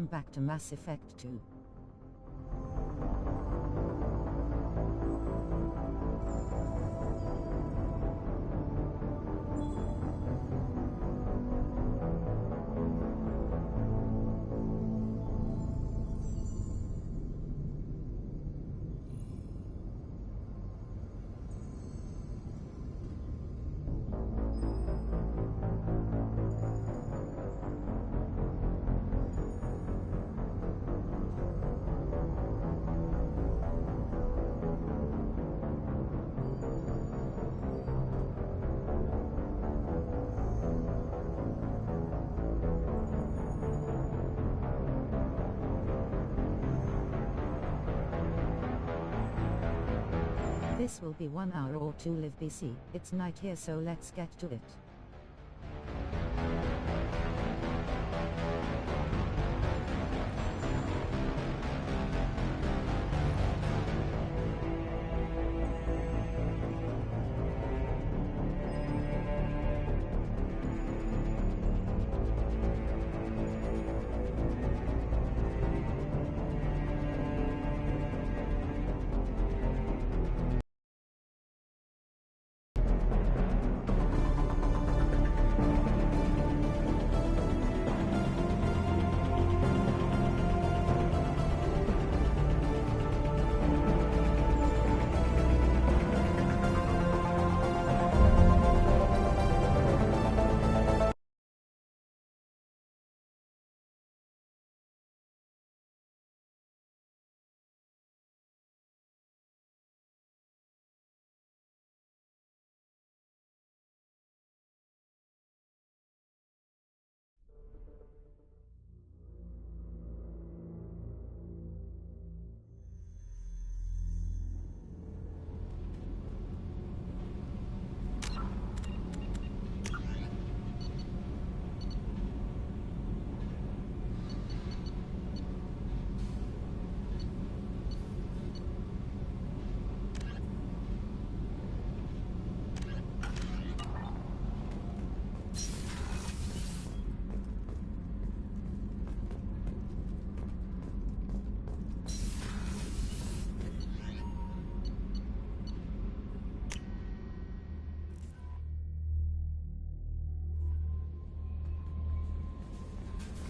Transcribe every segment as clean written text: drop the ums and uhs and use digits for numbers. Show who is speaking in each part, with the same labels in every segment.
Speaker 1: welcome back to Mass Effect 2. This will be 1 hour or 2 live BC. It's night here, so let's get to it.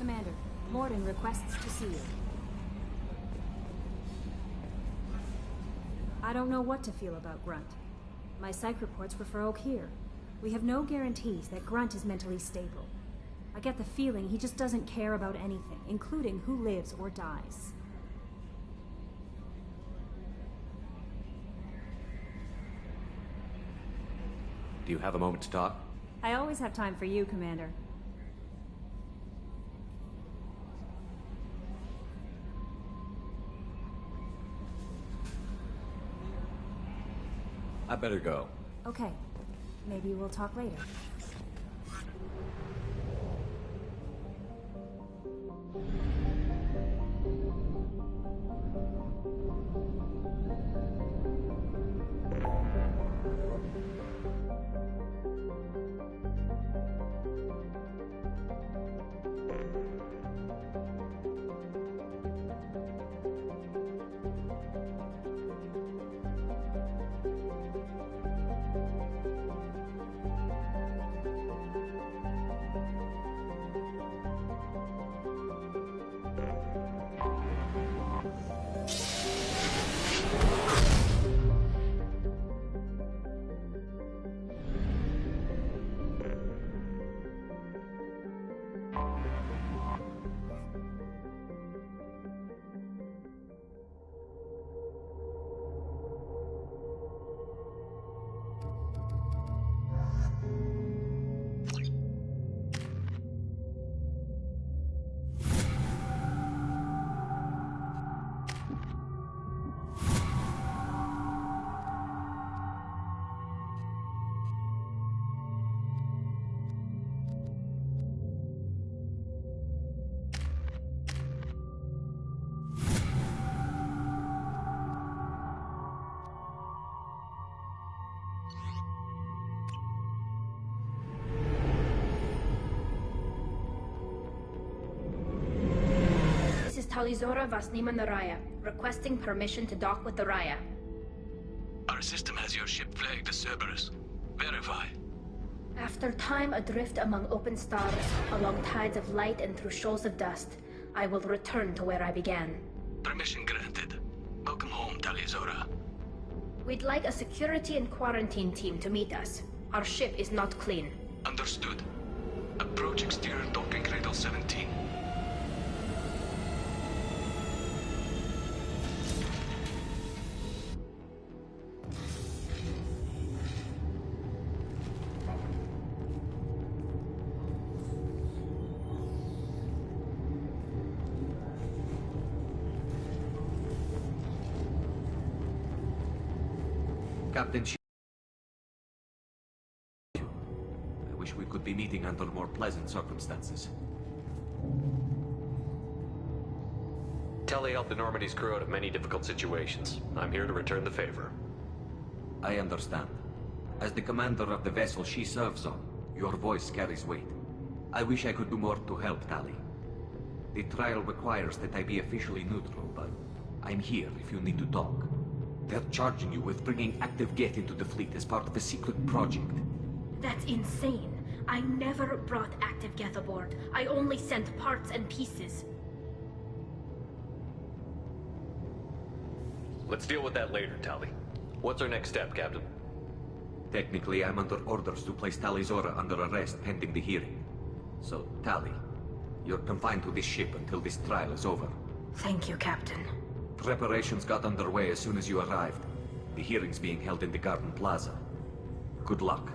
Speaker 2: Commander, Morden requests to see you. I don't know what to feel about Grunt. My psych reports refer Oak here. We have no guarantees that Grunt is mentally stable. I get the feeling he just doesn't care about anything, including who lives or dies.
Speaker 3: Do you have a moment to talk?
Speaker 2: I always have time for you, Commander.
Speaker 3: I better go.
Speaker 2: Okay. Maybe we'll talk later.
Speaker 4: Talizora Vasnima Naraya, requesting permission to dock with the Raya.
Speaker 5: Our system has your ship flagged as Cerberus. Verify.
Speaker 4: After time adrift among open stars, along tides of light and through shoals of dust, I will return to where I began.
Speaker 5: Permission granted. Welcome home, Talizora.
Speaker 4: We'd like a security and quarantine team to meet us. Our ship is not clean.
Speaker 5: Understood. Approach exterior docking cradle 17.
Speaker 3: Captain I wish we could be meeting under more pleasant circumstances.
Speaker 6: Tali helped the Normandy's crew out of many difficult situations. I'm here to return the favor.
Speaker 3: I understand. As the commander of the vessel she serves on, your voice carries weight. I wish I could do more to help Tali. The trial requires that I be officially neutral, but I'm here if you need to talk. They're charging you with bringing active Geth into the fleet as part of a secret project.
Speaker 4: That's insane. I never brought active Geth aboard. I only sent parts and pieces.
Speaker 6: Let's deal with that later, Tali. What's our next step, Captain?
Speaker 3: Technically, I'm under orders to place Talizora under arrest pending the hearing. So, Tali, you're confined to this ship until this trial is over.
Speaker 4: Thank you, Captain.
Speaker 3: Preparations got underway as soon as you arrived. The hearing's being held in the Garden Plaza. Good luck.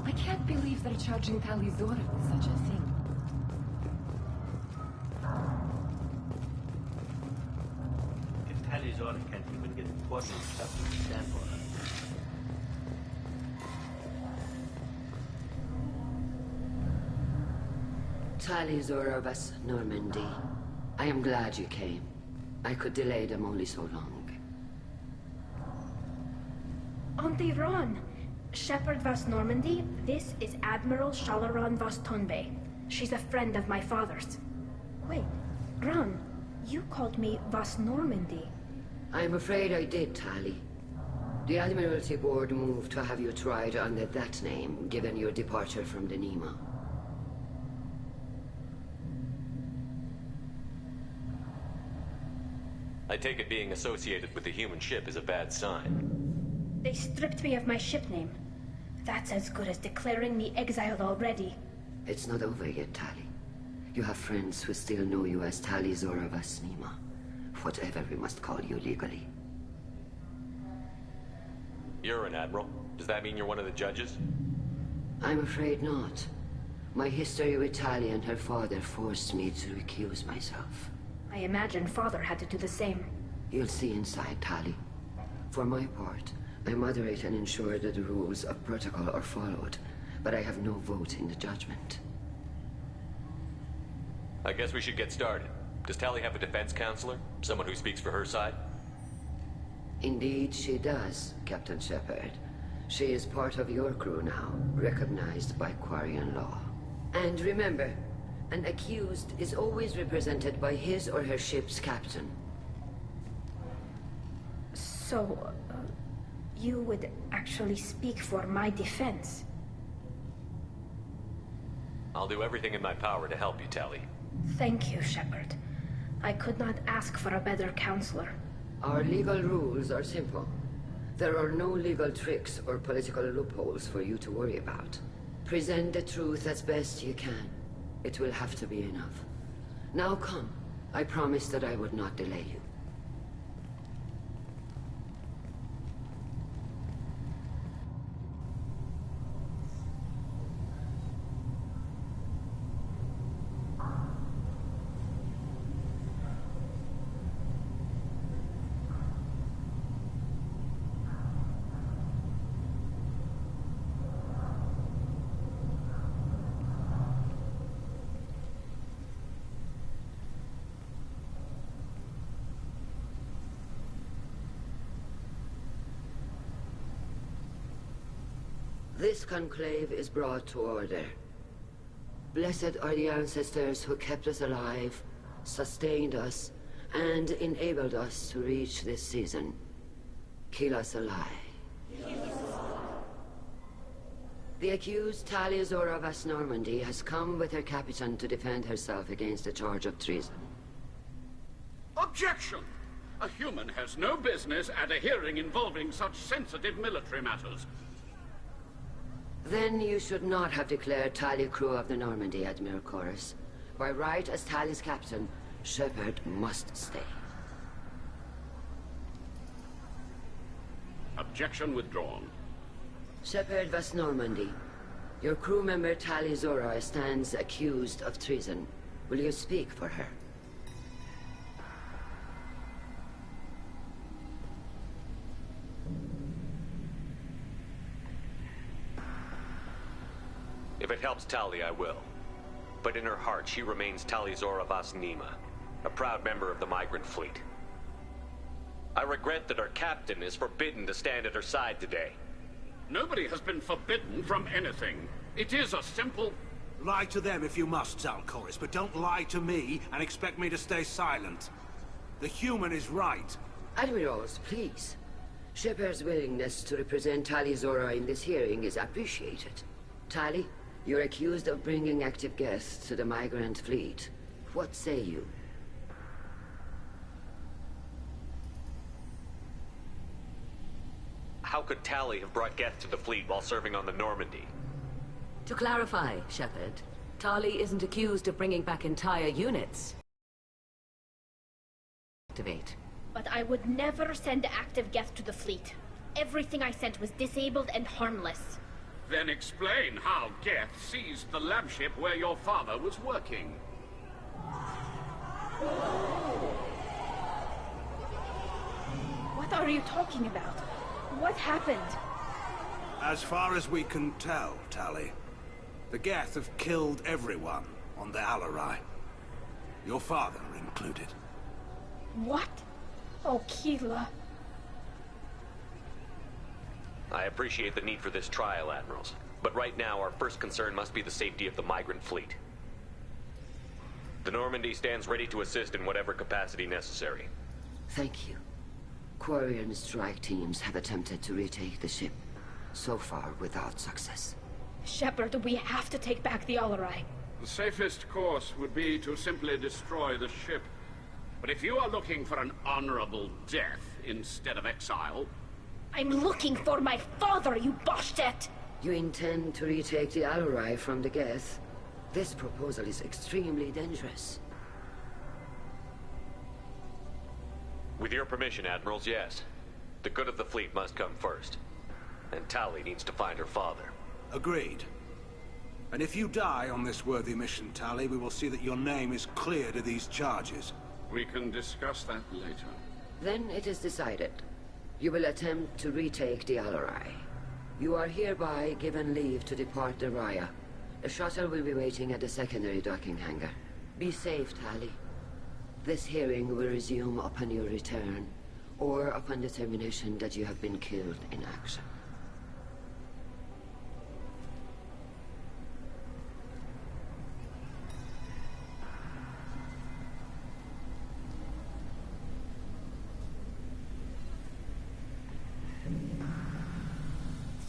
Speaker 7: I can't believe they're charging Talizora with such a thing.
Speaker 8: Talizora can't even get the quarterly stuff to stand for her.
Speaker 9: Talizora Vas Normandy. I am glad you came. I could delay them only so long.
Speaker 4: Auntie Ron! Shepherd Vas Normandy, this is Admiral Shalaran Vas Tonbe. She's a friend of my father's. Wait, Ron, you called me Vas Normandy.
Speaker 9: I'm afraid I did, Tali. The Admiralty Board moved to have you tried under that name, given your departure from the Nima.
Speaker 6: I take it being associated with the human ship is a bad sign.
Speaker 4: They stripped me of my ship name. That's as good as declaring me exiled already.
Speaker 9: It's not over yet, Tali. You have friends who still know you as Talizora Vas Nima. Whatever we must call you legally.
Speaker 6: You're an admiral. Does that mean you're one of the judges?
Speaker 9: I'm afraid not. My history with Tali and her father forced me to recuse myself.
Speaker 4: I imagine father had to do the same.
Speaker 9: You'll see inside, Tali. For my part, I moderate and ensure that the rules of protocol are followed, but I have no vote in the judgment.
Speaker 6: I guess we should get started. Does Tali have a defense counselor? Someone who speaks for her side?
Speaker 9: Indeed, she does, Captain Shepard. She is part of your crew now, recognized by Quarian law. And remember, an accused is always represented by his or her ship's captain.
Speaker 4: So, you would actually speak for my defense?
Speaker 6: I'll do everything in my power to help you, Tali.
Speaker 4: Thank you, Shepard. I could not ask for a better counselor.
Speaker 9: Our legal rules are simple. There are no legal tricks or political loopholes for you to worry about. Present the truth as best you can. It will have to be enough. Now come. I promised that I would not delay you. This conclave is brought to order. Blessed are the ancestors who kept us alive, sustained us, and enabled us to reach this season. Kill us alive. The accused Talia Zora Vas Normandy has come with her captain to defend herself against a charge of treason.
Speaker 10: Objection! A human has no business at a hearing involving such sensitive military matters.
Speaker 9: Then you should not have declared Talia cruw of the Normandy, Admiral Chorus. By right as Talia's captain, Shepard must stay.
Speaker 10: Objection withdrawn.
Speaker 9: Shepard Vas Normandy, your crew member Talia Zora stands accused of treason. Will you speak for her?
Speaker 6: If it helps Tali, I will. But in her heart, she remains Talia Zora Vas Nima, a proud member of the migrant fleet. I regret that our captain is forbidden to stand at her side today.
Speaker 10: Nobody has been forbidden from anything. It is a simple...
Speaker 11: Lie to them if you must, Zalcoris, but don't lie to me and expect me to stay silent. The human is right.
Speaker 9: Admirals, please. Shepard's willingness to represent Talia Zora in this hearing is appreciated. Tali, you're accused of bringing active guests to the migrant fleet. What say you?
Speaker 6: How could Tali have brought guests to the fleet while serving on the Normandy?
Speaker 12: To clarify, Shepard, Tali isn't accused of bringing back entire units. Activate.
Speaker 4: But I would never send active guests to the fleet. Everything I sent was disabled and harmless.
Speaker 10: Then explain how Geth seized the lab ship where your father was working.
Speaker 4: What are you talking about? What happened?
Speaker 11: As far as we can tell, Tali, the Geth have killed everyone on the Alarai. Your father included.
Speaker 4: What? Oh, Keela.
Speaker 6: I appreciate the need for this trial, Admirals. But right now, our first concern must be the safety of the migrant fleet. The Normandy stands ready to assist in whatever capacity necessary.
Speaker 9: Thank you. Quarian strike teams have attempted to retake the ship, so far without success.
Speaker 4: Shepard, we have to take back the Alarai.
Speaker 10: The safest course would be to simply destroy the ship. But if you are looking for an honorable death instead of exile...
Speaker 4: I'm looking for my father, you bastet!
Speaker 9: You intend to retake the Alarai from the Geth? This proposal is extremely dangerous.
Speaker 6: With your permission, Admirals, yes. The good of the fleet must come first. And Tali needs to find her father.
Speaker 11: Agreed. And if you die on this worthy mission, Tali, we will see that your name is cleared of these charges.
Speaker 10: We can discuss that later.
Speaker 9: Then it is decided. You will attempt to retake the Alarai. You are hereby given leave to depart the Raya. A shuttle will be waiting at the secondary docking hangar. Be safe, Tali. This hearing will resume upon your return, or upon determination that you have been killed in action.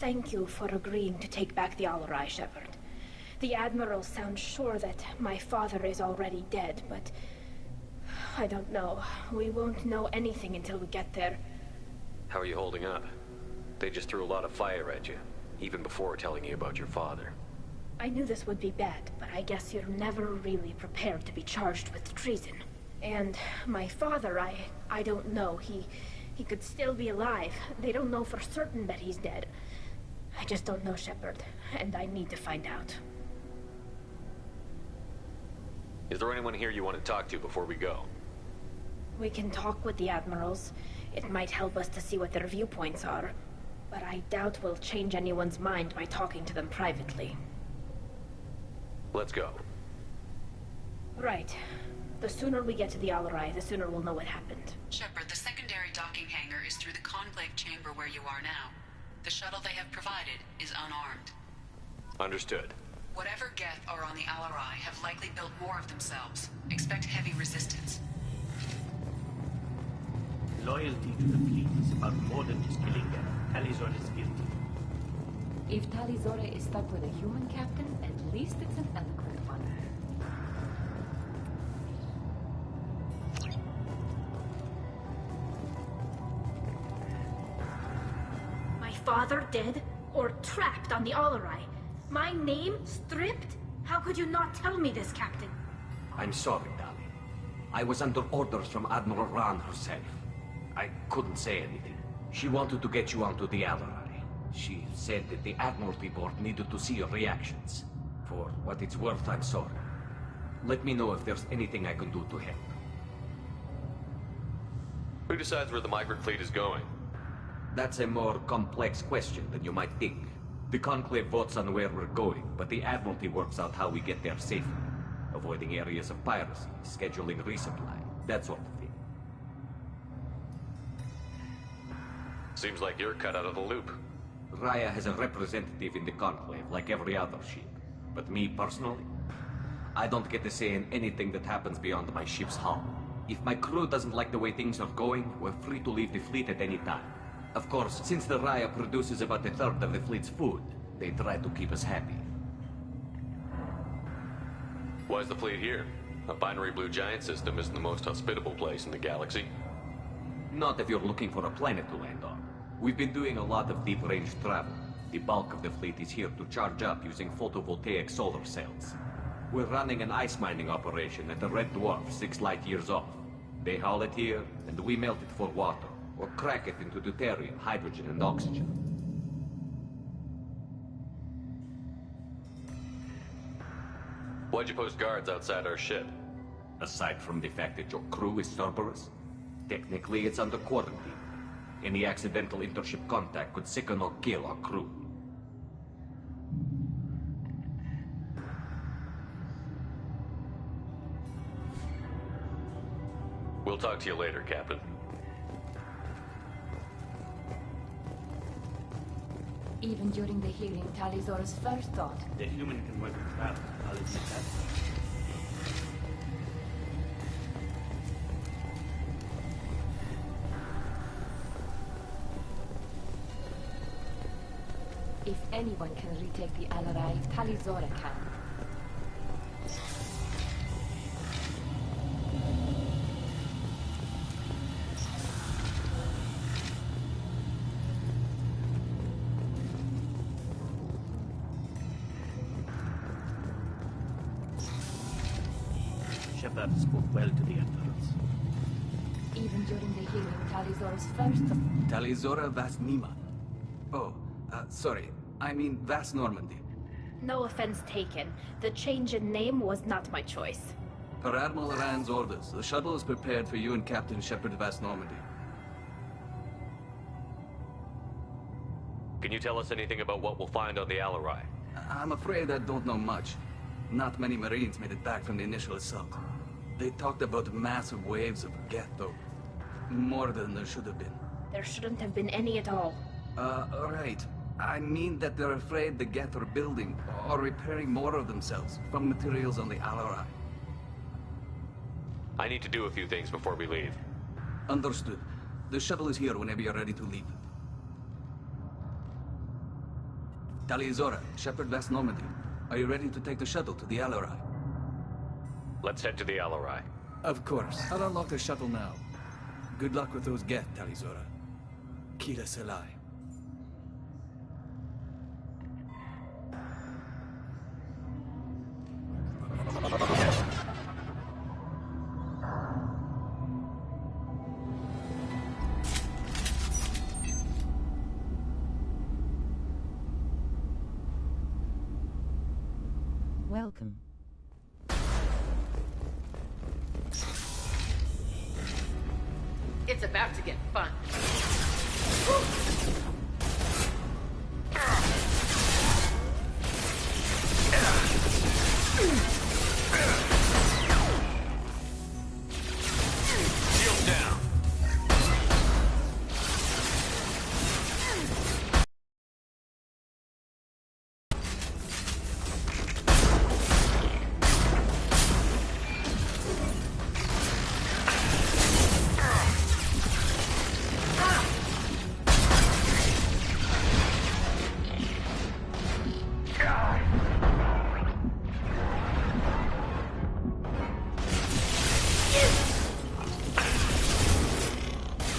Speaker 4: Thank you for agreeing to take back the Alarai, Shepard. The Admiral sounds sure that my father is already dead, but... I don't know. We won't know anything until we get there.
Speaker 6: How are you holding up? They just threw a lot of fire at you, even before telling you about your father.
Speaker 4: I knew this would be bad, but I guess you're never really prepared to be charged with treason. And my father, I don't know. He could still be alive. They don't know for certain that he's dead. I just don't know, Shepard, and I need to find out.
Speaker 6: Is there anyone here you want to talk to before we go?
Speaker 4: We can talk with the Admirals. It might help us to see what their viewpoints are. But I doubt we'll change anyone's mind by talking to them privately.
Speaker 6: Let's go.
Speaker 4: Right. The sooner we get to the Alarai, the sooner we'll know what happened.
Speaker 13: Shepard, the secondary docking hangar is through the conclave chamber where you are now.
Speaker 12: The shuttle they have provided is unarmed.
Speaker 6: Understood.
Speaker 12: Whatever Geth are on the Alarai have likely built more of themselves. Expect heavy resistance.
Speaker 8: Loyalty to the fleet is about more than just killing them. Talizor is guilty.
Speaker 7: If Talizora is stuck with a human captain, at least it's an eloquent one.
Speaker 4: My father dead? Or trapped on the Alarai? My name stripped? How could you not tell me this, Captain?
Speaker 3: I'm sorry, Tali. I was under orders from Admiral Ran herself. I couldn't say anything. She wanted to get you onto the Alarai. She said that the Admiralty Board needed to see your reactions. For what it's worth, I'm sorry. Let me know if there's anything I can do to help.
Speaker 6: Who decides where the migrant fleet is going?
Speaker 3: That's a more complex question than you might think. The Conclave votes on where we're going, but the Admiralty works out how we get there safely. Avoiding areas of piracy, scheduling resupply, that sort of thing.
Speaker 6: Seems like you're cut out of the loop.
Speaker 3: Raya has a representative in the Conclave, like every other ship. But me, personally, I don't get to say in anything that happens beyond my ship's hull. If my crew doesn't like the way things are going, we're free to leave the fleet at any time. Of course, since the Raya produces about a third of the fleet's food, they try to keep us happy.
Speaker 6: Why is the fleet here? A binary blue giant system isn't the most hospitable place in the galaxy.
Speaker 3: Not if you're looking for a planet to land on. We've been doing a lot of deep-range travel. The bulk of the fleet is here to charge up using photovoltaic solar cells. We're running an ice mining operation at the Red Dwarf 6 light years off. They haul it here, and we melt it for water, or crack it into deuterium, hydrogen, and oxygen.
Speaker 6: Why'd you post guards outside our ship?
Speaker 3: Aside from the fact that your crew is Cerberus, technically it's under quarantine. Any accidental intership contact could sicken or kill our crew.
Speaker 6: We'll talk to you later, Captain.
Speaker 7: Even during the hearing, Talizora's first thought.
Speaker 8: The human can work in travel. I'll admit that.
Speaker 7: If anyone can retake the Alarai, Talizora can.
Speaker 8: Shepard spoke well to the Emperors.
Speaker 7: Even during the hearing, Talizora's first thought.
Speaker 13: Talizora Vas Nima. Oh, sorry. I mean Vas Normandy.
Speaker 4: No offense taken. The change in name was not my choice.
Speaker 13: Per Admiral Rand's orders, the shuttle is prepared for you and Captain Shepard Vas Normandy.
Speaker 6: Can you tell us anything about what we'll find on the Alarai?
Speaker 13: I'm afraid I don't know much. Not many Marines made it back from the initial assault. They talked about massive waves of Geth, though. More than there should have been.
Speaker 4: There shouldn't have been any at all.
Speaker 13: Right. I mean that they're afraid the Geth are building or repairing more of themselves from materials on the Alarai.
Speaker 6: I need to do a few things before we leave.
Speaker 13: Understood. The shuttle is here whenever you're ready to leave. Talizora, Shepard Vas Normandy, are you ready to take the shuttle to the Alarai?
Speaker 6: Let's head to the Alarai.
Speaker 13: Of course. I'll unlock the shuttle now. Good luck with those Geth, Talizora. Kira Selai.
Speaker 1: Welcome.
Speaker 12: It's about to get fun.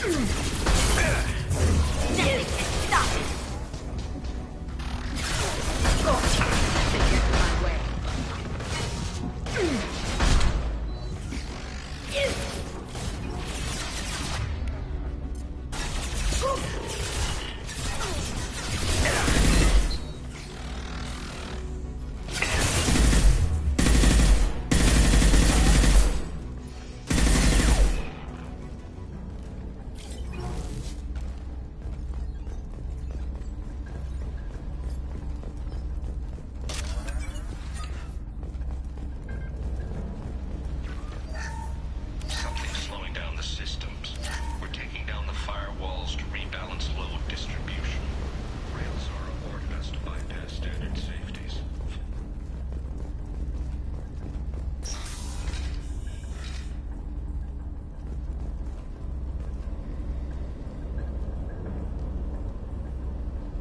Speaker 4: Nothing can stop it!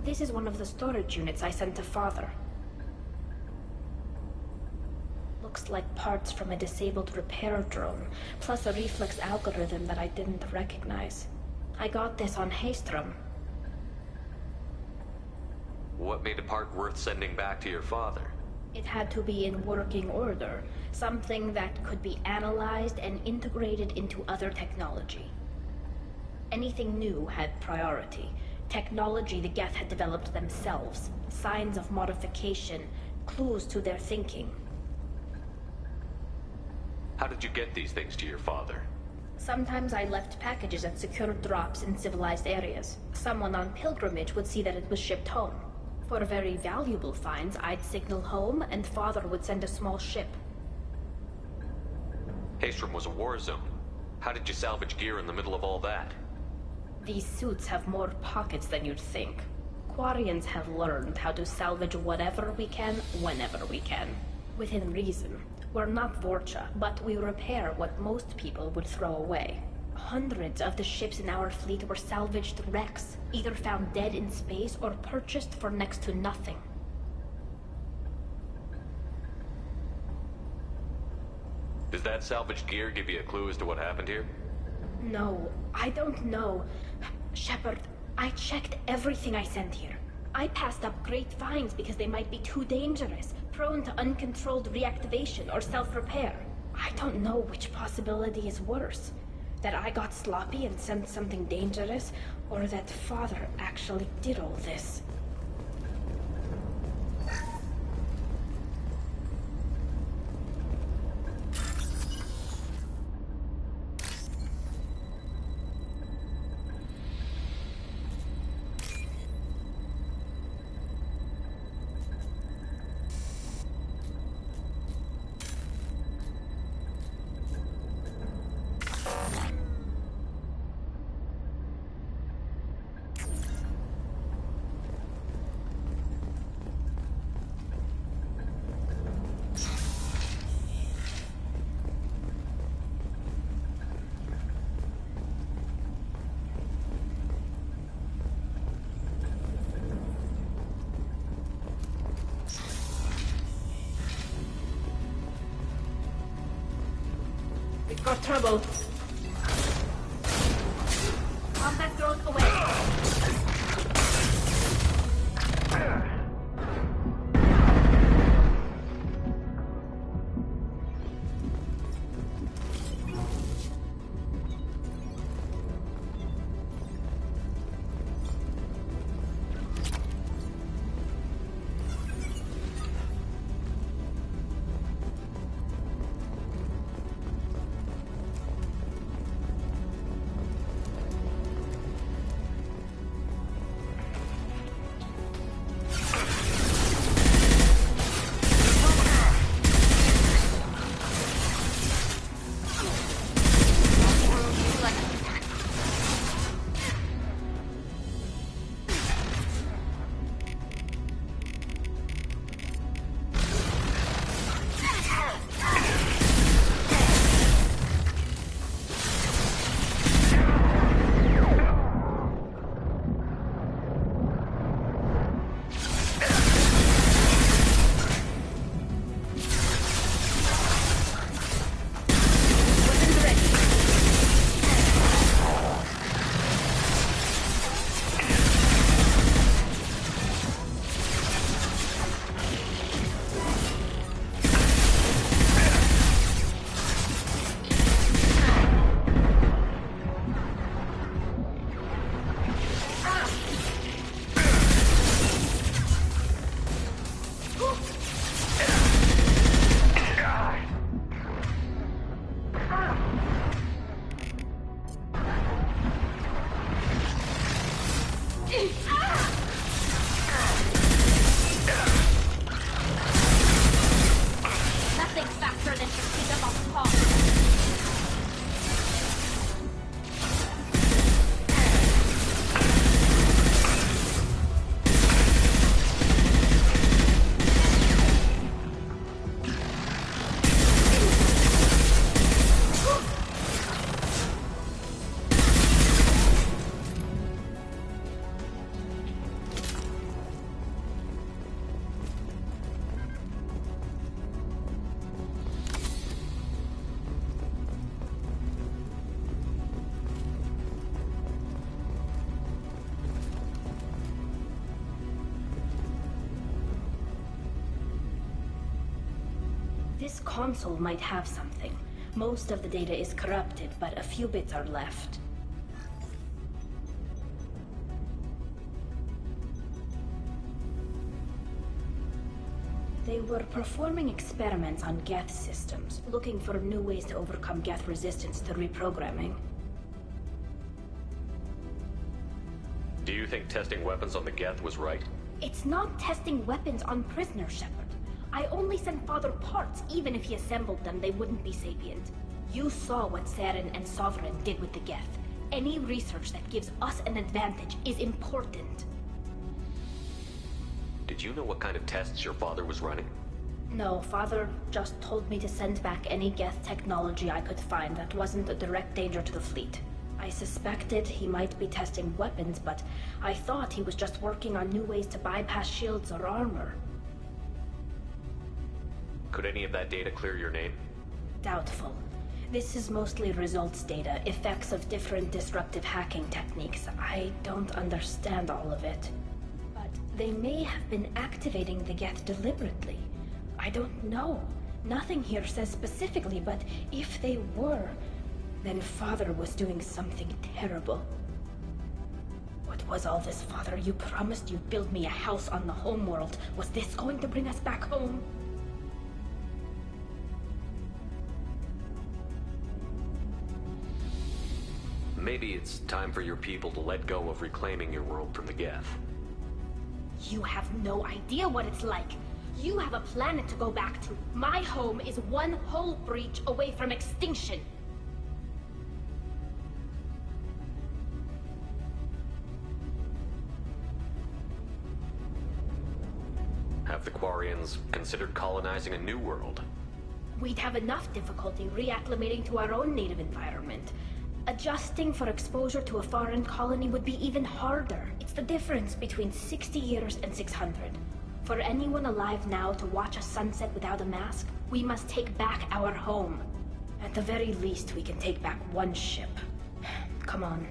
Speaker 4: This is one of the storage units I sent to Father. Looks like parts from a disabled repair drone, plus a reflex algorithm that I didn't recognize. I got this on Haystrom.
Speaker 6: What made a part worth sending back to your father?
Speaker 4: It had to be in working order, something that could be analyzed and integrated into other technology. Anything new had priority. Technology the Geth had developed themselves, signs of modification, clues to their thinking.
Speaker 6: How did you get these things to your father?
Speaker 4: Sometimes I left packages at secure drops in civilized areas. Someone on pilgrimage would see that it was shipped home. For very valuable finds, I'd signal home, and Father would send a small ship.
Speaker 6: Haystrom was a war zone. How did you salvage gear in the middle of all that?
Speaker 4: These suits have more pockets than you'd think. Quarians have learned how to salvage whatever we can, whenever we can. Within reason. We're not Vorcha, but we repair what most people would throw away. Hundreds of the ships in our fleet were salvaged wrecks, either found dead in space or purchased for next to nothing.
Speaker 6: Does that salvaged gear give you a clue as to what happened here?
Speaker 4: No, I don't know. Shepard, I checked everything I sent here. I passed up great finds because they might be too dangerous, prone to uncontrolled reactivation or self-repair. I don't know which possibility is worse. That I got sloppy and sent something dangerous, or that Father actually did all this. Got trouble. Combat drone away. Nothing faster than Shakita Moskov. This console might have something. Most of the data is corrupted, but a few bits are left. They were performing experiments on Geth systems, looking for new ways to overcome Geth resistance to reprogramming.
Speaker 6: Do you think testing weapons on the Geth was right?
Speaker 4: It's not testing weapons on prisoners, Shepard. I only sent Father parts. Even if he assembled them, they wouldn't be sapient. You saw what Saren and Sovereign did with the Geth. Any research that gives us an advantage is important.
Speaker 6: Did you know what kind of tests your father was running?
Speaker 4: No, Father just told me to send back any Geth technology I could find that wasn't a direct danger to the fleet. I suspected he might be testing weapons, but I thought he was just working on new ways to bypass shields or armor.
Speaker 6: Could any of that data clear your name?
Speaker 4: Doubtful. This is mostly results data, effects of different disruptive hacking techniques. I don't understand all of it. But they may have been activating the Geth deliberately. I don't know. Nothing here says specifically, but if they were, then Father was doing something terrible. What was all this, Father? You promised you'd build me a house on the homeworld. Was this going to bring us back home?
Speaker 6: Maybe it's time for your people to let go of reclaiming your world from the Geth.
Speaker 4: You have no idea what it's like. You have a planet to go back to. My home is one hull breach away from extinction.
Speaker 6: Have the Quarians considered colonizing a new world?
Speaker 4: We'd have enough difficulty reacclimating to our own native environment. Adjusting for exposure to a foreign colony would be even harder. It's the difference between 60 years and 600. For anyone alive now to watch a sunset without a mask, we must take back our home. At the very least, we can take back one ship. Come on.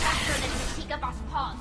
Speaker 14: Faster than Katika Boss Paws.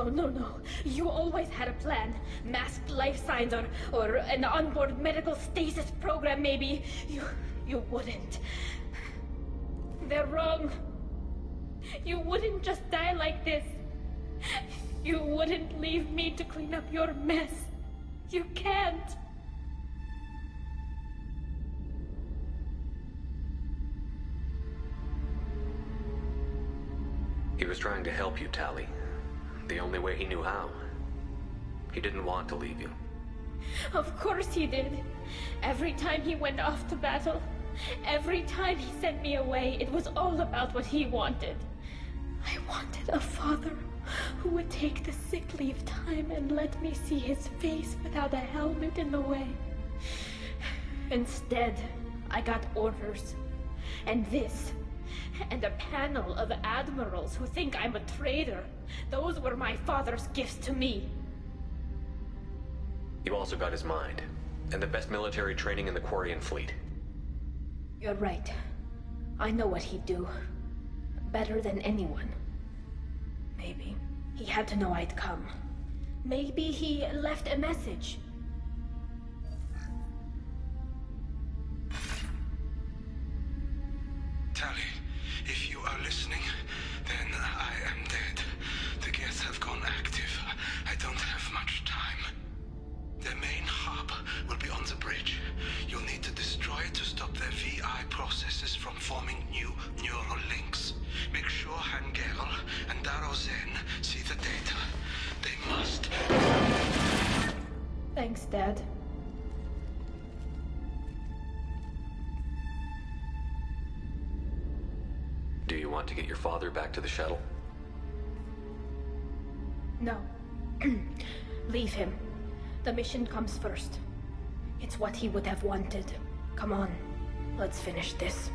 Speaker 4: No. You always had a plan. Masked life signs or an onboard medical stasis program, maybe. You wouldn't. They're wrong. You wouldn't just die like this. You wouldn't leave me to clean up your mess. You can't.
Speaker 6: He was trying to help you, Tali. The only way he knew how. He didn't want to leave you.
Speaker 4: Of course he did. Every time he went off to battle, every time he sent me away, it was all about what he wanted. I wanted a father who would take the sick leave time and let me see his face without a helmet in the way. Instead, I got orders. And this. And a panel of admirals who think I'm a traitor. Those were my father's gifts to me.
Speaker 6: You also got his mind, and the best military training in the Quarian fleet.
Speaker 4: You're right. I know what he'd do. Better than anyone. Maybe he had to know I'd come. Maybe he left a message.
Speaker 15: Tali, if you are listening, then I am dead. The Geth have gone active. I don't have much time. Their main hub will be on the bridge. You'll need to destroy it to stop their VI processes from forming new neural links. Make sure Hangerl and Daro Zen see the data. They must.
Speaker 4: Thanks, Dad.
Speaker 6: Do you want to get your father back to the shuttle?
Speaker 4: No. Leave him. The mission comes first. It's what he would have wanted. Come on, let's finish this.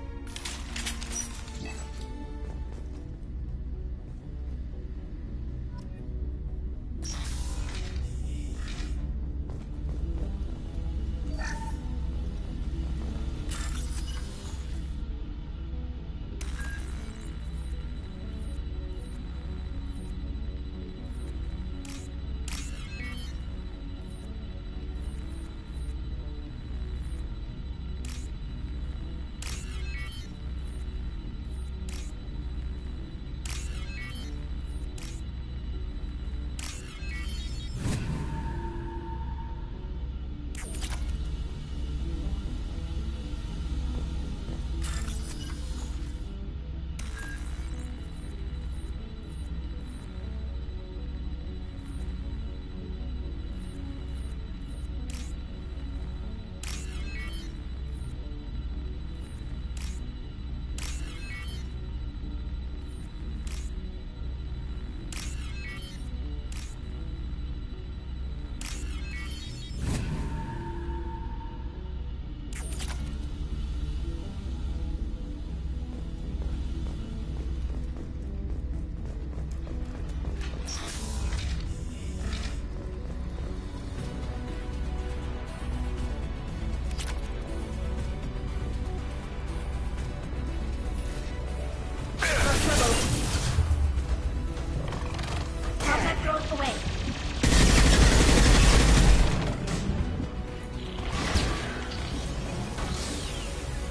Speaker 4: Away.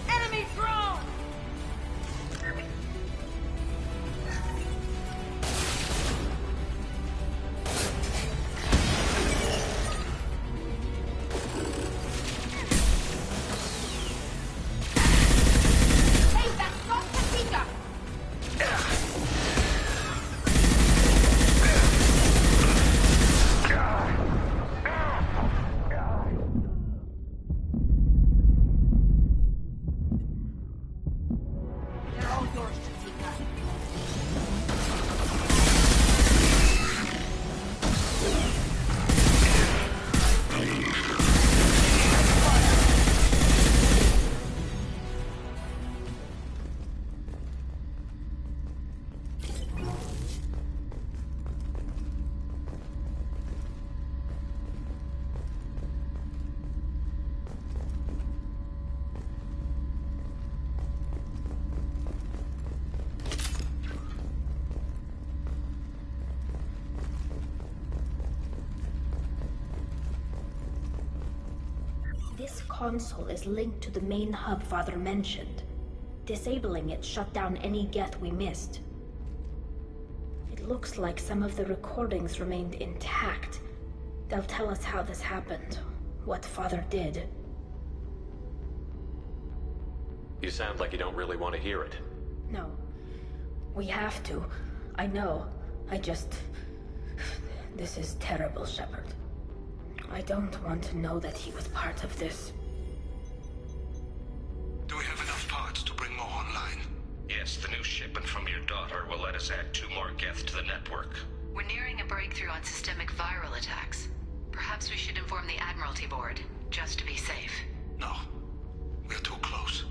Speaker 14: Enemy drone! Hey, that's not Patika! They're all yours, Patika.
Speaker 4: This console is linked to the main hub Father mentioned. Disabling it shut down any Geth we missed. It looks like some of the recordings remained intact. They'll tell us how this happened, what Father did.
Speaker 6: You sound like you don't really want to hear it.
Speaker 4: No. We have to. I know. This is terrible, Shepard. I don't want to know that he was part of this.
Speaker 15: Do we have enough parts to bring more online?
Speaker 5: Yes, the new shipment from your daughter will let us add 2 more Geth to the network.
Speaker 12: We're nearing a breakthrough on systemic viral attacks. Perhaps we should inform the Admiralty Board, just to be safe.
Speaker 15: No. We're too close.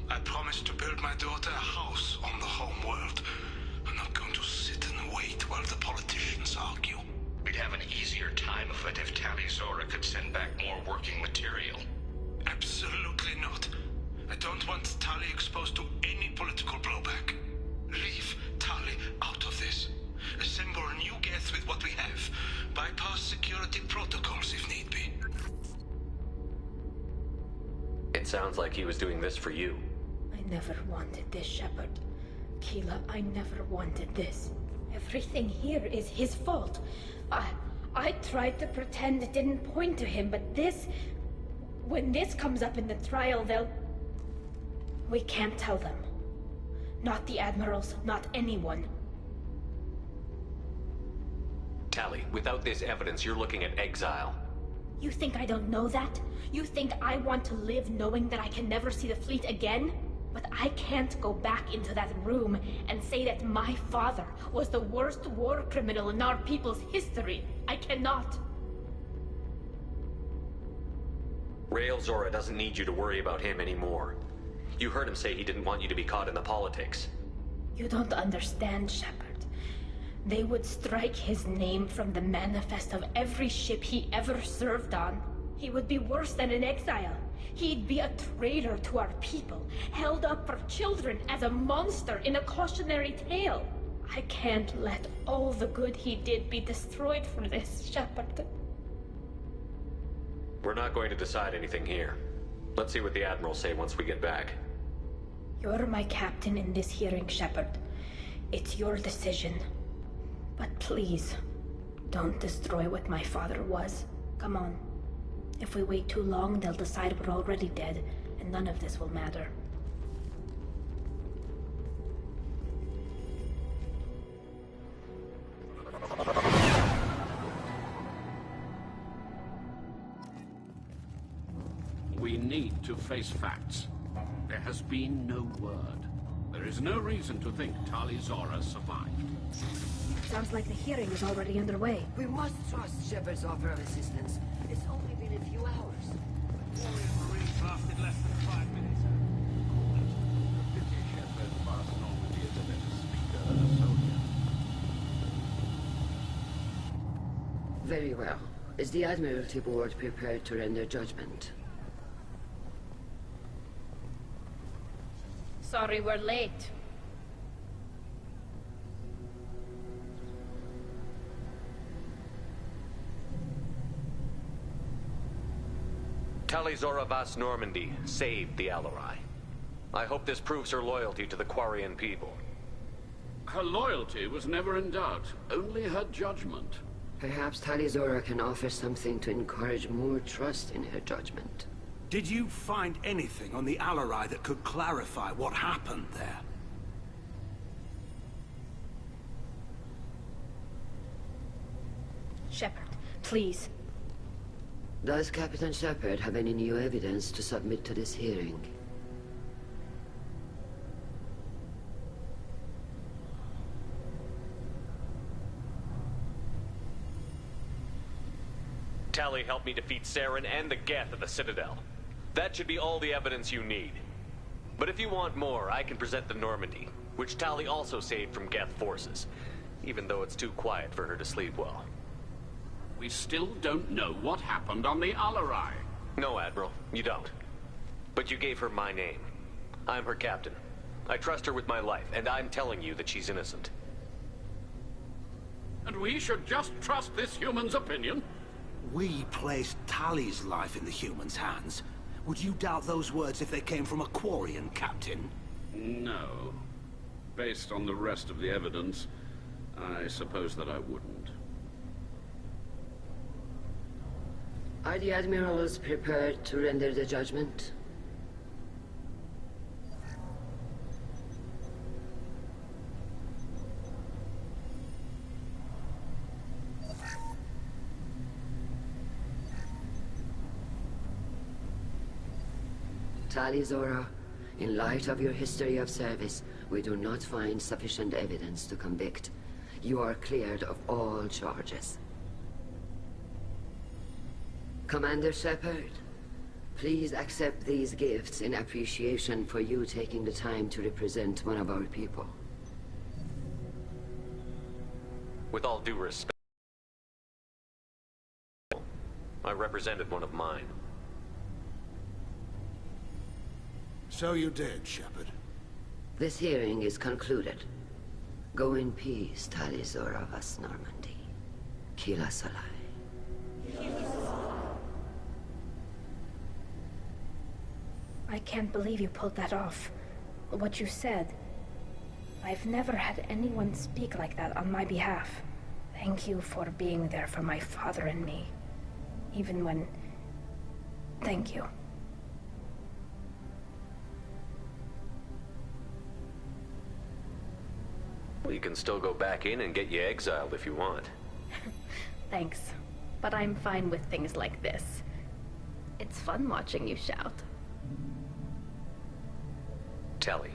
Speaker 15: I promised to build my daughter a house on the home world. I'm not going to sit and wait while the politicians argue.
Speaker 5: We'd have an easier time of it if Tali Zora could send back more working material.
Speaker 15: Absolutely not. I don't want Tali exposed to any political blowback. Leave Tali out of this. Assemble a new Geth with what we have. Bypass security protocols if need be.
Speaker 6: It sounds like he was doing this for you.
Speaker 4: I never wanted this, Shepard. Keela, I never wanted this. Everything here is his fault. I tried to pretend it didn't point to him, but this... When this comes up in the trial, they'll... We can't tell them. Not the Admirals, not anyone.
Speaker 6: Tali, without this evidence, you're looking at exile.
Speaker 4: You think I don't know that? You think I want to live knowing that I can never see the fleet again? But I can't go back into that room and say that my father was the worst war criminal in our people's history. I cannot.
Speaker 6: Rael Zora doesn't need you to worry about him anymore. You heard him say he didn't want you to be caught in the politics.
Speaker 4: You don't understand, Shepard. They would strike his name from the manifest of every ship he ever served on. He would be worse than an exile. He'd be a traitor to our people, held up for children as a monster in a cautionary tale. I can't let all the good he did be destroyed for this, Shepard.
Speaker 6: We're not going to decide anything here. Let's see what the Admirals say once we get back.
Speaker 4: You're my captain in this hearing, Shepard. It's your decision. But please, don't destroy what my father was. Come on. If we wait too long, they'll decide we're already dead, and none of this will matter.
Speaker 10: We need to face facts. There has been no word. There is no reason to think Tali Zora survived.
Speaker 4: Sounds like the hearing is already underway.
Speaker 9: We must trust Shepard's offer of assistance. It's only been a few hours.
Speaker 8: Marines lasted less than 5 minutes. A pity Shepard passed Normandy as a better speaker than a soldier.
Speaker 9: Very well. Is the Admiralty Board prepared to render judgment?
Speaker 4: Sorry we're late.
Speaker 6: Talizora Vas Normandy saved the Alarai. I hope this proves her loyalty to the Quarian people.
Speaker 10: Her loyalty was never in doubt, only her judgment.
Speaker 9: Perhaps Talizora can offer something to encourage more trust in her judgment.
Speaker 11: Did you find anything on the Alarai that could clarify what happened there?
Speaker 4: Shepard, please.
Speaker 9: Does Captain Shepard have any new evidence to submit to this hearing?
Speaker 6: Tali helped me defeat Saren and the Geth at the Citadel. That should be all the evidence you need. But if you want more, I can present the Normandy, which Tali also saved from Geth forces, even though it's too quiet for her to sleep well.
Speaker 10: We still don't know what happened on the Alarai.
Speaker 6: No, Admiral, you don't. But you gave her my name. I'm her captain. I trust her with my life, and I'm telling you that she's innocent.
Speaker 10: And we should just trust this human's opinion?
Speaker 11: We placed Tali's life in the humans' hands. Would you doubt those words if they came from a Quarian captain?
Speaker 10: No. Based on the rest of the evidence, I suppose that I wouldn't.
Speaker 9: Are the admirals prepared to render the judgment? Talizora, in light of your history of service, we do not find sufficient evidence to convict. You are cleared of all charges. Commander Shepard, please accept these gifts in appreciation for you taking the time to represent one of our people.
Speaker 6: With all due respect, I represented one of mine.
Speaker 11: So you did, Shepard.
Speaker 9: This hearing is concluded. Go in peace, Talizora Vas Normandy. Kila Salai.
Speaker 4: I can't believe you pulled that off. What you said. I've never had anyone speak like that on my behalf. Thank you for being there for my father and me. Even when... Thank you.
Speaker 6: Well, you can still go back in and get you exiled if you want.
Speaker 4: Thanks. But I'm fine with things like this. It's fun watching you shout.
Speaker 6: Tali,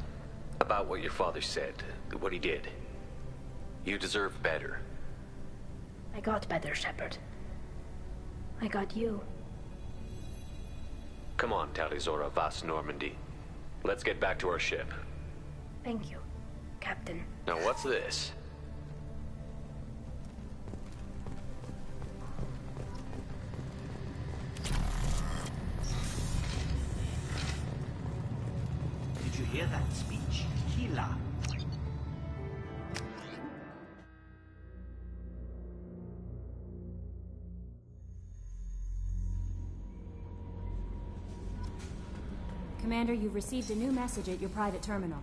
Speaker 6: about what your father said, what he did. You deserve better.
Speaker 4: I got better, Shepard. I got you.
Speaker 6: Come on, Talizora Vas Normandy. Let's get back to our ship.
Speaker 4: Thank you, Captain.
Speaker 6: Now what's this?
Speaker 14: Did you hear that speech? Kila.
Speaker 2: Commander, you've received a new message at your private terminal.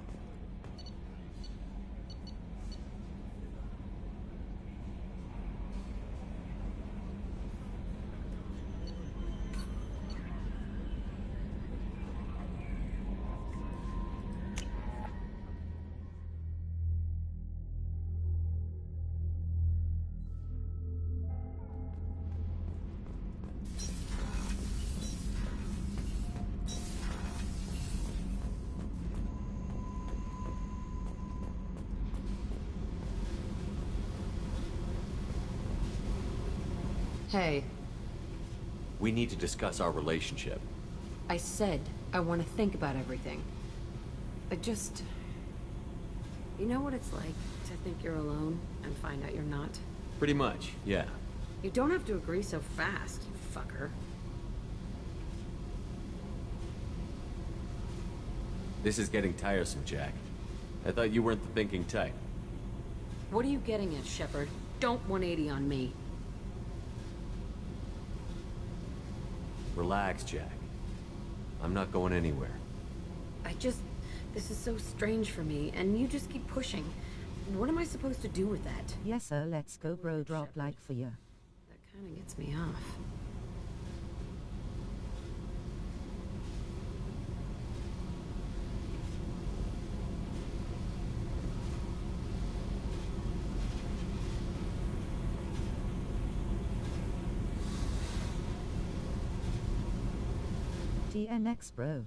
Speaker 16: Hey.
Speaker 3: We need to discuss our relationship.
Speaker 16: I said I want to think about everything. I just... You know what it's like to think you're alone and find out you're not?
Speaker 3: Pretty much, yeah.
Speaker 16: You don't have to agree so fast, you fucker.
Speaker 3: This is getting tiresome, Jack. I thought you weren't the thinking type.
Speaker 16: What are you getting at, Shepard? Don't 180 on me.
Speaker 3: Relax, Jack.
Speaker 6: I'm not going anywhere.
Speaker 16: This is so strange for me, and you just keep pushing. What am I supposed to do with that?
Speaker 1: Yes, sir, let's go, bro. Drop like for you.
Speaker 16: That kind of gets me off.
Speaker 1: TNX, bro.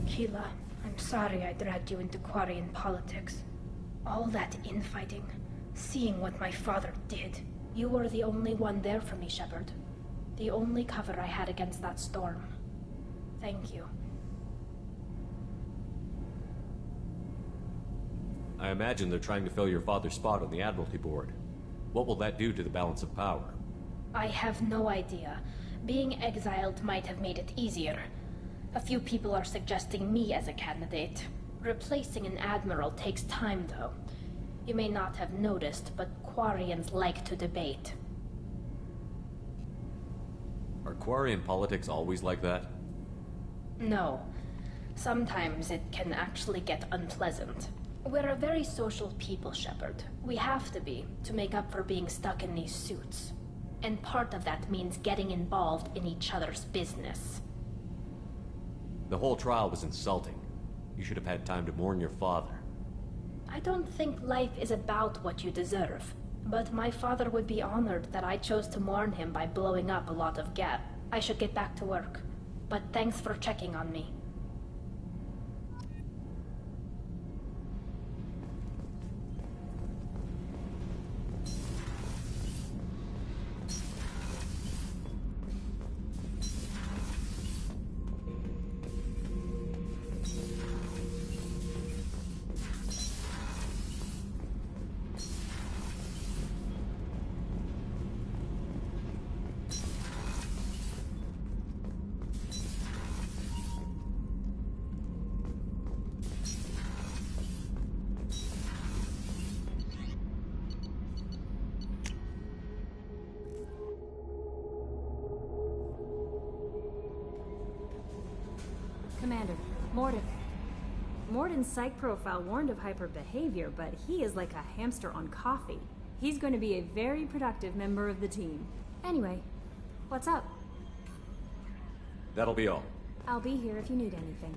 Speaker 4: Keela, I'm sorry I dragged you into Quarian politics. All that infighting, seeing what my father did. You were the only one there for me, Shepard. The only cover I had against that storm. Thank you.
Speaker 6: I imagine they're trying to fill your father's spot on the Admiralty Board. What will that do to the balance of power?
Speaker 4: I have no idea. Being exiled might have made it easier. A few people are suggesting me as a candidate. Replacing an admiral takes time, though. You may not have noticed, but Quarians like to debate.
Speaker 6: Are Quarian politics always like that?
Speaker 4: No. Sometimes it can actually get unpleasant. We're a very social people, Shepard. We have to be, to make up for being stuck in these suits. And part of that means getting involved in each other's business.
Speaker 6: The whole trial was insulting. You should have had time to mourn your father.
Speaker 4: I don't think life is about what you deserve. But my father would be honored that I chose to mourn him by blowing up a lot of gas. I should get back to work. But thanks for checking on me.
Speaker 2: Commander, Morden. Morden's psych profile warned of hyper behavior, but he is like a hamster on coffee. He's going to be a very productive member of the team. Anyway, what's up?
Speaker 6: That'll be all.
Speaker 2: I'll be here if you need anything.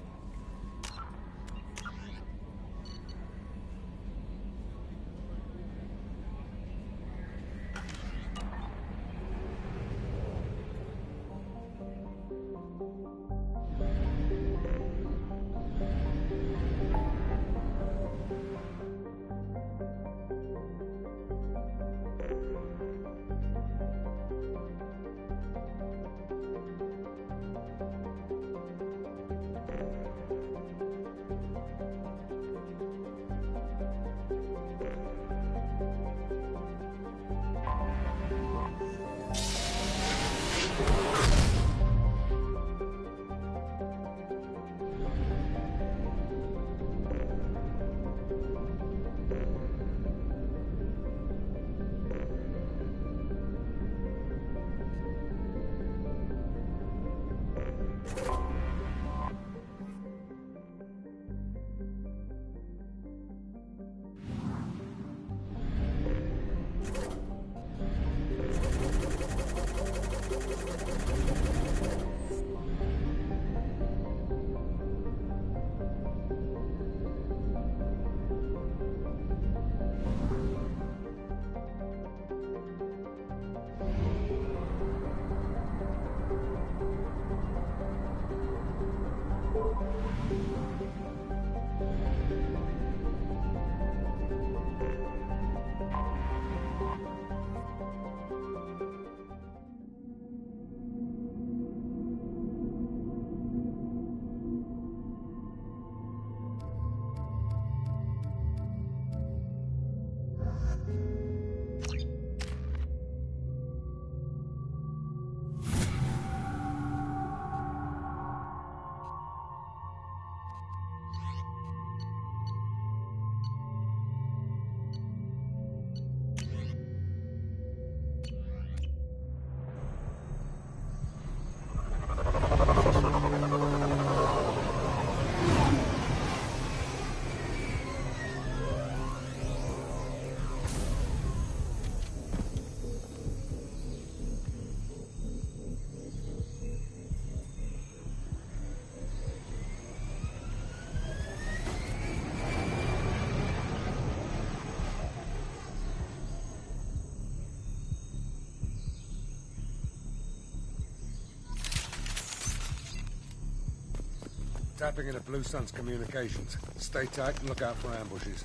Speaker 17: tapping into Blue Sun's communications. Stay tight and look out for ambushes.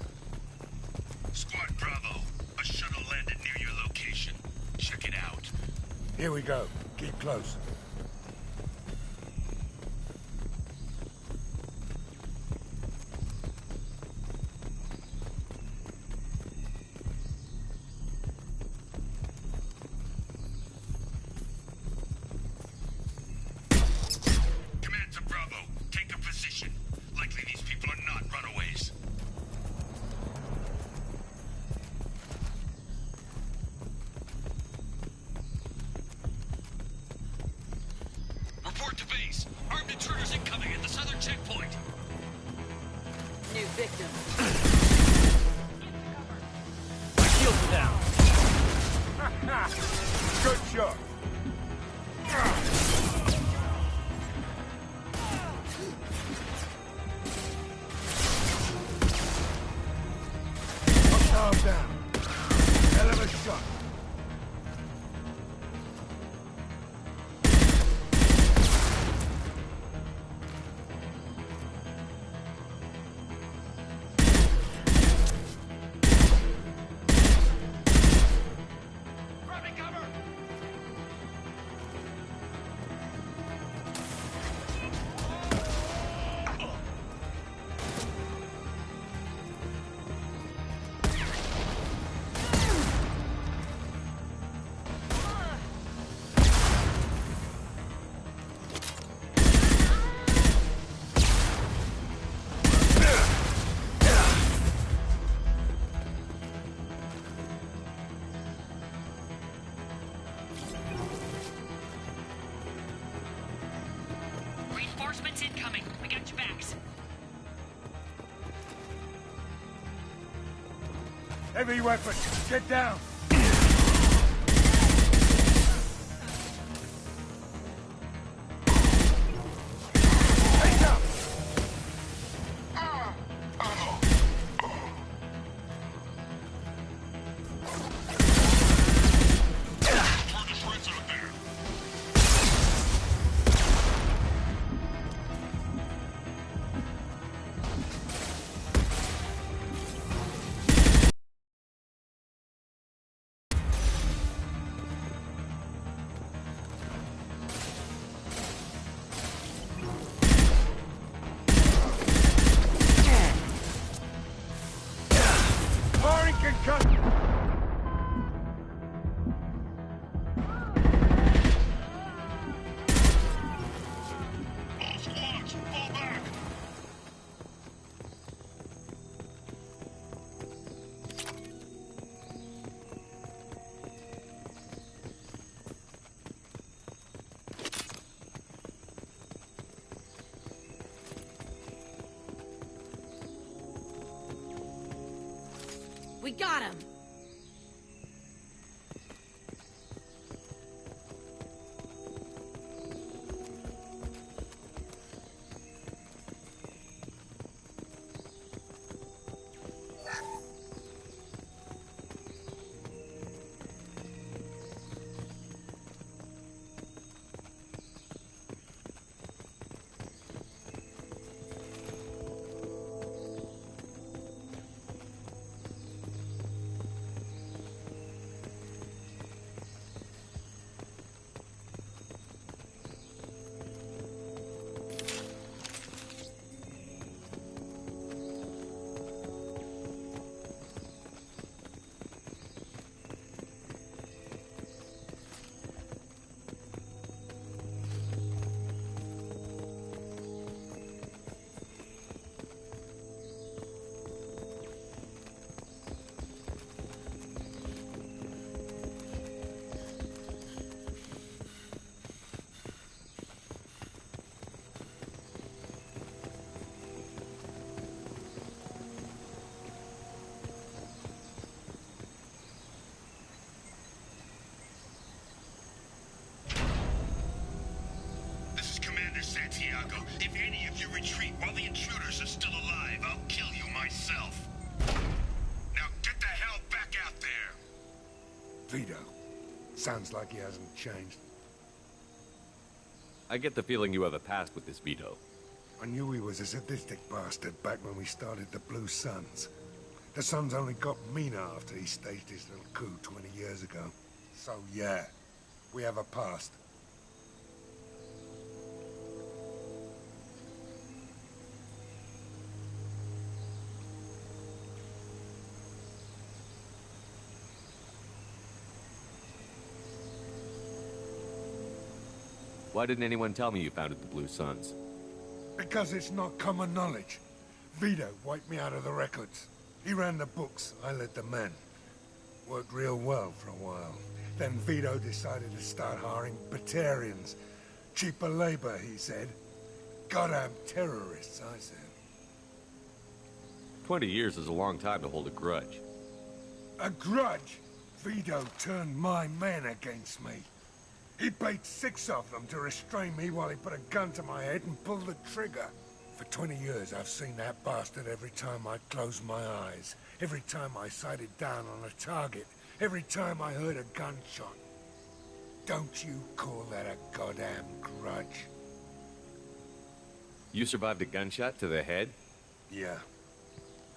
Speaker 5: Squad Bravo, a shuttle landed near your location. Check it out.
Speaker 17: Here we go. Keep close.
Speaker 5: Command to Bravo, take a position. Likely these people are not runaways. Report to base. Armed intruders incoming at the southern checkpoint.
Speaker 16: New victim.
Speaker 8: My shields are down.
Speaker 17: Good shot. Calm down. Hell of a shot.
Speaker 5: Grabbing cover!
Speaker 18: Reinforcements incoming. We got your backs.
Speaker 17: Heavy weapon. Get down. Take up. Firing concussion.
Speaker 5: All squads, fall back!
Speaker 16: We got him!
Speaker 5: This is Commander Santiago. If any of you retreat while the intruders are still alive, I'll kill you myself. Now get the hell back out there!
Speaker 17: Vito. Sounds like he hasn't changed.
Speaker 6: I get the feeling you have a past with this Vito.
Speaker 17: I knew he was a sadistic bastard back when we started the Blue Suns. The Suns only got meaner after he staged his little coup 20 years ago. So yeah, we have a past.
Speaker 6: Why didn't anyone tell me you founded the Blue Suns?
Speaker 17: Because it's not common knowledge. Vito wiped me out of the records. He ran the books, I led the men. Worked real well for a while. Then Vito decided to start hiring Batarians. Cheaper labor, he said. Goddamn terrorists, I said.
Speaker 6: 20 years is a long time to hold a grudge.
Speaker 17: A grudge? Vito turned my men against me. He paid 6 of them to restrain me while he put a gun to my head and pulled the trigger. For 20 years, I've seen that bastard every time I closed my eyes. Every time I sighted down on a target. Every time I heard a gunshot. Don't you call that a goddamn grudge?
Speaker 6: You survived a gunshot to the head?
Speaker 17: Yeah.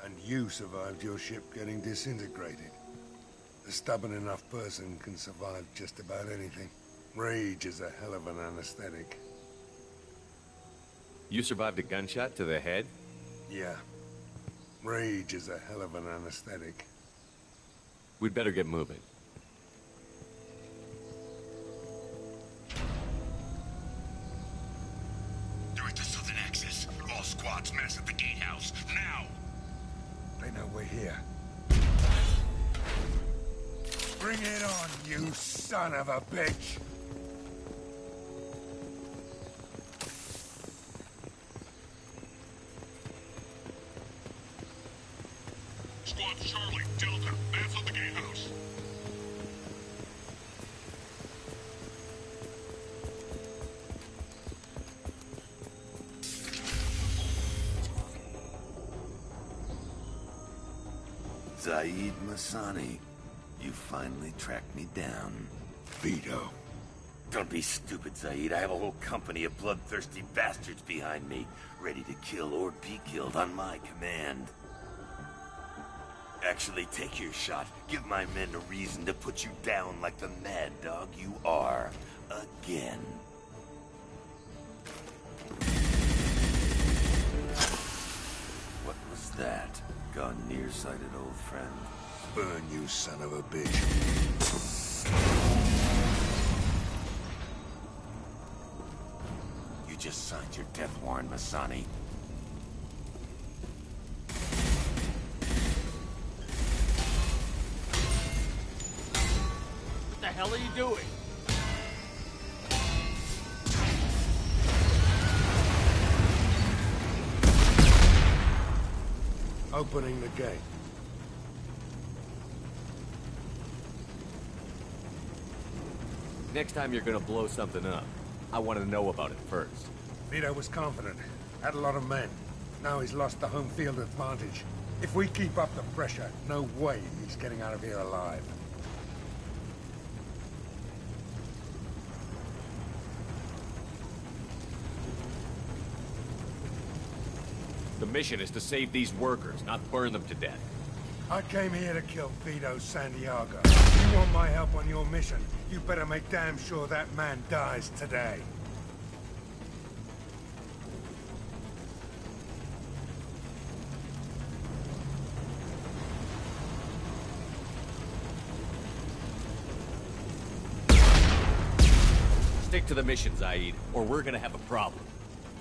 Speaker 17: And you survived your ship getting disintegrated. A stubborn enough person can survive just about anything. Rage is a hell of an anesthetic.
Speaker 6: You survived a gunshot to the head?
Speaker 17: Yeah. Rage is a hell of an anesthetic.
Speaker 6: We'd better get moving.
Speaker 5: Direct to Southern Axis. All squads mass at the gatehouse. Now!
Speaker 17: They know we're here. Bring it on, you son of a bitch!
Speaker 5: Squad Charlie, Delta, mass at the gatehouse.
Speaker 19: Zaid Masani, you finally tracked me down.
Speaker 17: Vito.
Speaker 19: Don't be stupid, Zaid. I have a whole company of bloodthirsty bastards behind me, ready to kill or be killed on my command. Actually, take your shot. Give my men a reason to put you down like the mad dog you are. Again. What was that? Gone nearsighted, old friend.
Speaker 17: Burn, you son of a bitch.
Speaker 19: You just signed your death warrant, Masani.
Speaker 8: What the hell are you doing?
Speaker 17: Opening the gate.
Speaker 6: Next time you're gonna blow something up, I want to know about it first.
Speaker 17: Vito was confident. Had a lot of men. Now he's lost the home field advantage. If we keep up the pressure, no way he's getting out of here alive.
Speaker 6: The mission is to save these workers, not burn them to death.
Speaker 17: I came here to kill Vito Santiago. You want my help on your mission, you better make damn sure that man dies today.
Speaker 6: Stick to the mission, Zaid, or we're gonna have a problem.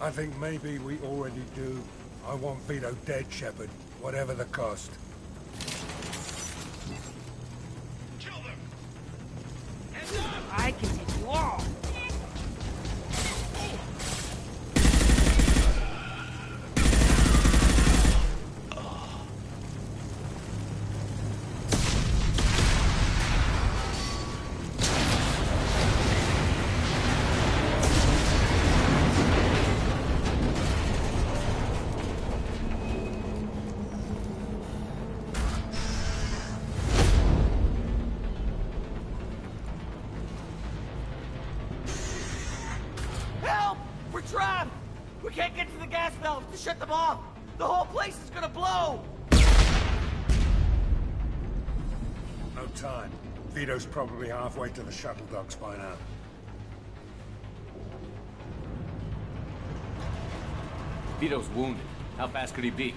Speaker 17: I think maybe we already do. I want Vito dead, Shepard, whatever the cost.
Speaker 5: Kill them!
Speaker 18: I can take you all.
Speaker 20: We can't get to the gas valves to shut them off! The whole place is gonna blow!
Speaker 17: No time. Vito's probably halfway to the shuttle docks by now.
Speaker 6: Vito's wounded. How fast could he be?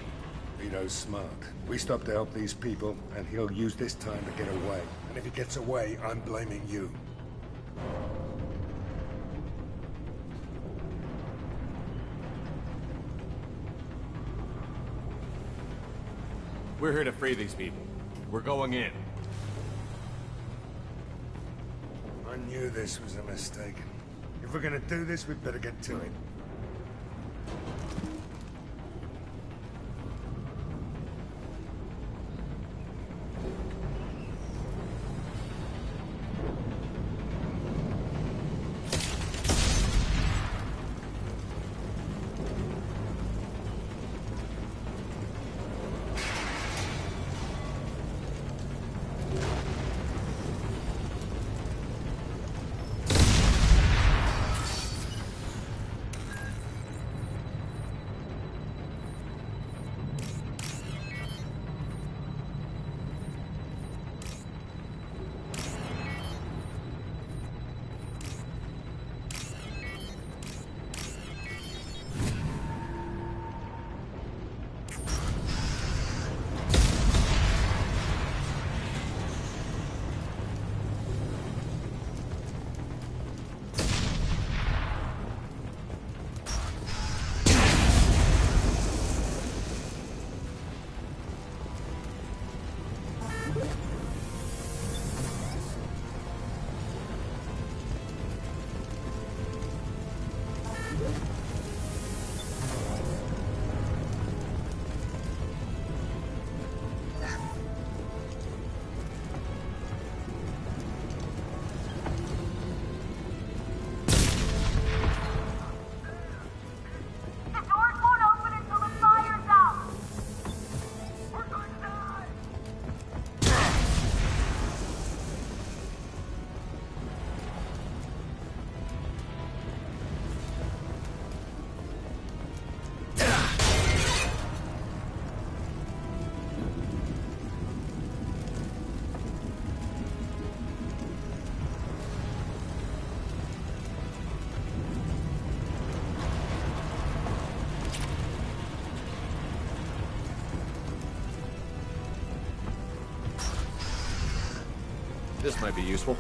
Speaker 17: Vito's smart. We stop to help these people, and he'll use this time to get away. And if he gets away, I'm blaming you.
Speaker 6: We're here to free these people. We're going in.
Speaker 17: I knew this was a mistake. If we're gonna do this, we'd better get to it.
Speaker 6: This might be useful.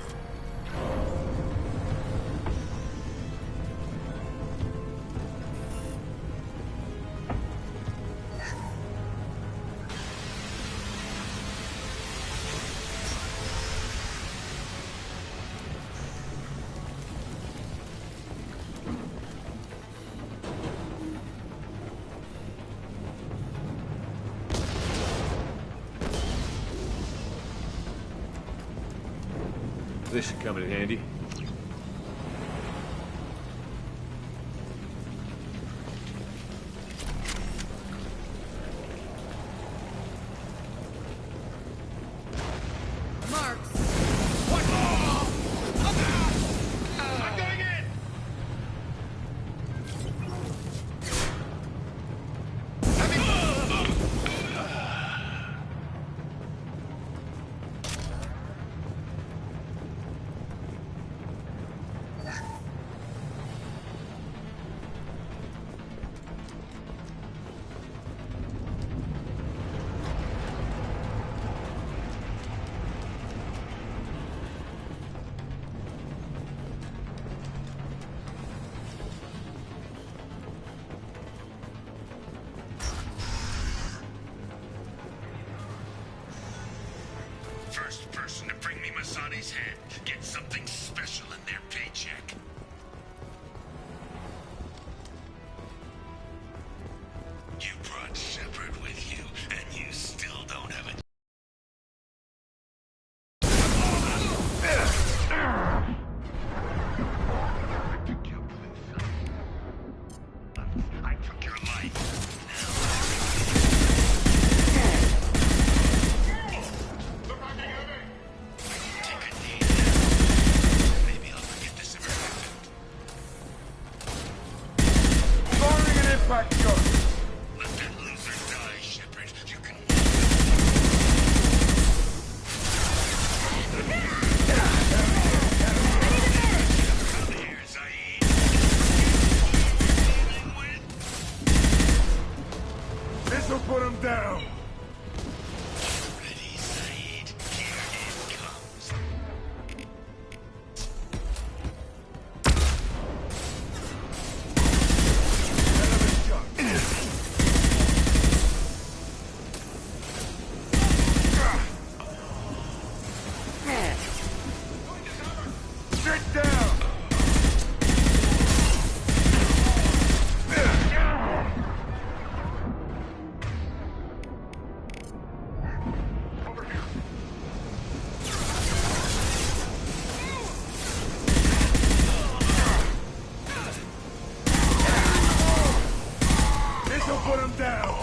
Speaker 6: This should come in handy.
Speaker 17: Sit down! This'll put him down!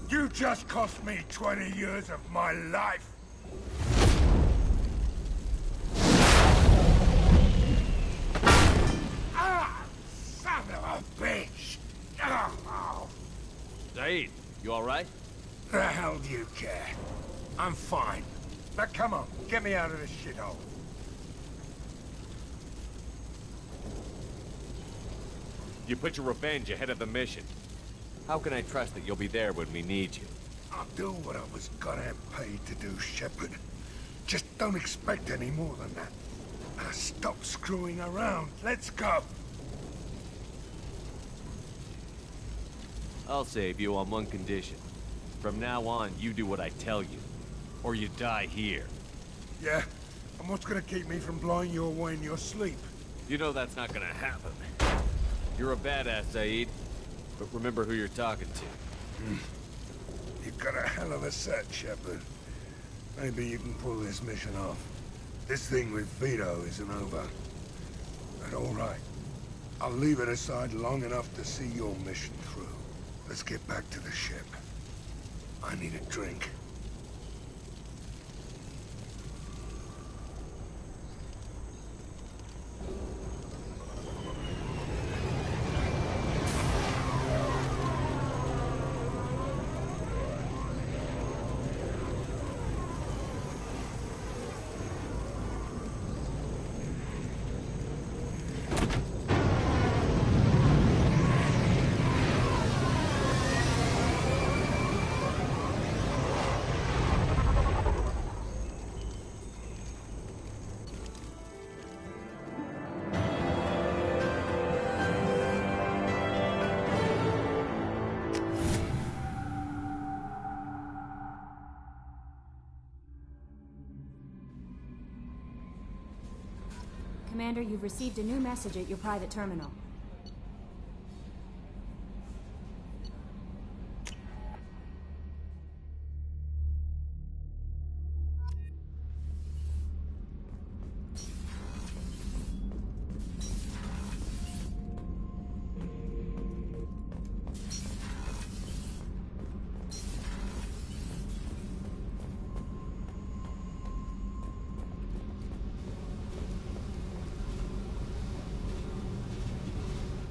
Speaker 17: You just cost me 20 years of my life. Ah! Son of a bitch! Oh.
Speaker 21: Zaid, you alright?
Speaker 17: The hell do you care? I'm fine. Now come on, get me out of this shithole.
Speaker 21: You put your revenge ahead of the mission. How can I trust that you'll be there when we need you?
Speaker 17: I'll do what I was goddamn paid to do, Shepard. Just don't expect any more than that. Now stop screwing around. Let's go.
Speaker 21: I'll save you on one condition. From now on, you do what I tell you. Or you die here.
Speaker 17: Yeah? And what's gonna keep me from blowing you away in your sleep?
Speaker 21: You know that's not gonna happen. You're a badass, Zaid. But remember who you're talking to.
Speaker 17: You've got a hell of a set, Shepard. Maybe you can pull this mission off. This thing with Vito isn't over. But all right. I'll leave it aside long enough to see your mission through. Let's get back to the ship. I need a drink.
Speaker 2: Commander, you've received a new message at your private terminal.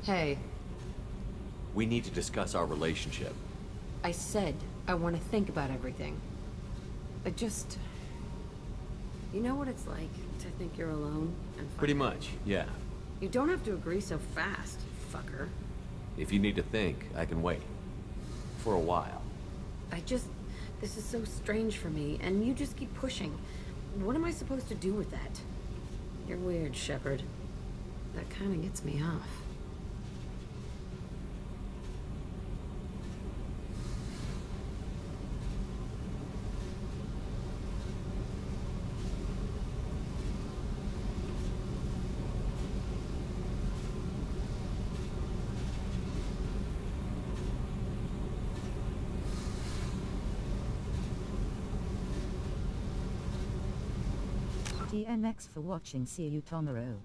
Speaker 16: Hey.
Speaker 6: We need to discuss our relationship.
Speaker 16: I said I want to think about everything. I just... You know what it's like to think you're alone and
Speaker 6: Pretty much, yeah.
Speaker 16: You don't have to agree so fast, fucker.
Speaker 6: If you need to think, I can wait. For a while.
Speaker 16: This is so strange for me, and you just keep pushing. What am I supposed to do with that? You're weird, Shepard. That kind of gets me off.
Speaker 1: TNX for watching. See you tomorrow.